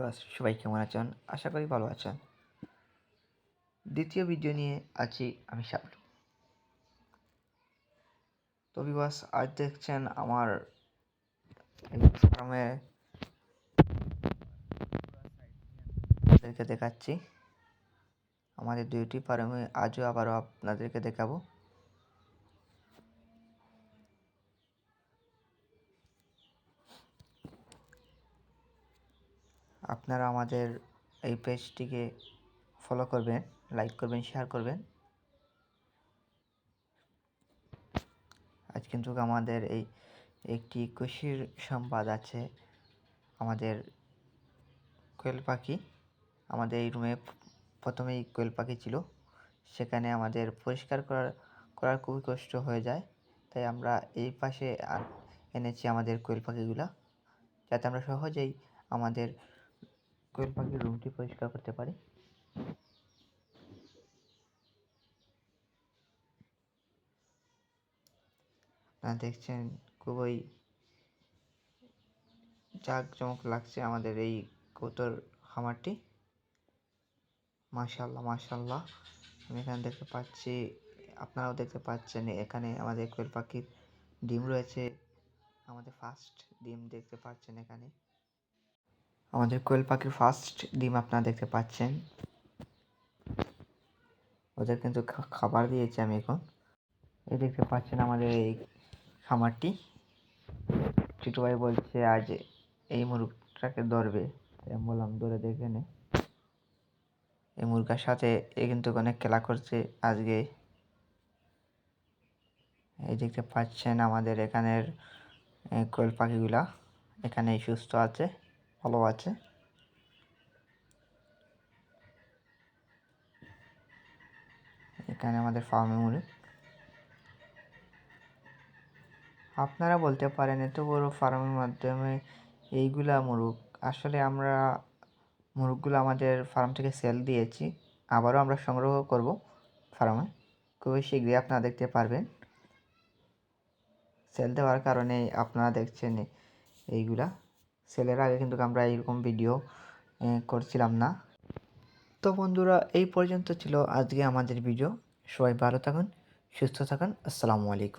Viewers সবাই কেমন আছেন? আশা করি ভালো আছেন। দ্বিতীয় ভিডিও নিয়ে আছি আমি শাবলু। তো ভিউয়ার্স আজ দেখছেন আমার ফার্মে আপনাদেরকে দেখাচ্ছি। আমাদের দুইটি ফার্মে আজও আবারও আপনাদেরকে দেখাবো। আপনারা আমাদের এই পেজটিকে ফলো করবেন, লাইক করবেন, শেয়ার করবেন। আজ কিন্তু আমাদের এই একটি খুশির সংবাদ আছে। আমাদের কোয়েল পাখি, আমাদের এই রুমে প্রথমেই কোয়েল পাখি ছিল, সেখানে আমাদের পরিষ্কার করার খুবই কষ্ট হয়ে যায়। তাই আমরা এই পাশে এনেছি আমাদের কোয়েল পাখিগুলা, যাতে আমরা সহজেই আমাদের কোয়েল পাখির রুমটি পরিষ্কার করতে পারি। আপনারা দেখছেন খুবই জাঁকজমক লাগছে আমাদের এই কবুতর খামারটি। মাশাআল্লাহ মাশাআল্লাহ, আমি এখানে দেখতে পাচ্ছি, আপনারাও দেখতে পাচ্ছেন, এখানে আমাদের কোয়েল পাখির ডিম রয়েছে। আমাদের ফার্স্ট ডিম দেখতে পাচ্ছেন এখানে, আমাদের কোয়েল পাখির ফার্স্ট ডিম আপনারা দেখতে পাচ্ছেন। ওদের কিন্তু খাবার দিয়েছি আমি এখন। এই দেখতে পাচ্ছেন আমাদের এই খামারটি। ছোটো ভাই বলছে আজ এই মুরগটাকে ধরবে, আমি বললাম ধরে দেখে নে। এই মুরগার সাথে এ কিন্তু অনেক খেলা করছে আজকে। এই দেখতে পাচ্ছেন আমাদের এখানের কোয়েল পাখিগুলা এখানে সুস্থ আছে, ভালো আছে। এখানে আমাদের ফার্মে মুরগ। আপনারা বলতে পারেন এত বড় ফার্মের মাধ্যমে এইগুলা মুরগ, আসলে আমরা মুরগগুলো আমাদের ফার্ম থেকে সেল দিয়েছি, আবারও আমরা সংগ্রহ করব ফার্মে, খুবই শীঘ্রই আপনারা দেখতে পারবেন। সেল দেওয়ার কারণে আপনারা দেখছেন এইগুলা। সেলের আগে কিন্তু আমরা এইরকম ভিডিও করছিলাম না। তো বন্ধুরা, এই পর্যন্ত ছিল আজকে আমাদের ভিডিও। সবাই ভালো থাকুন, সুস্থ থাকুন। আসসালামু আলাইকুম।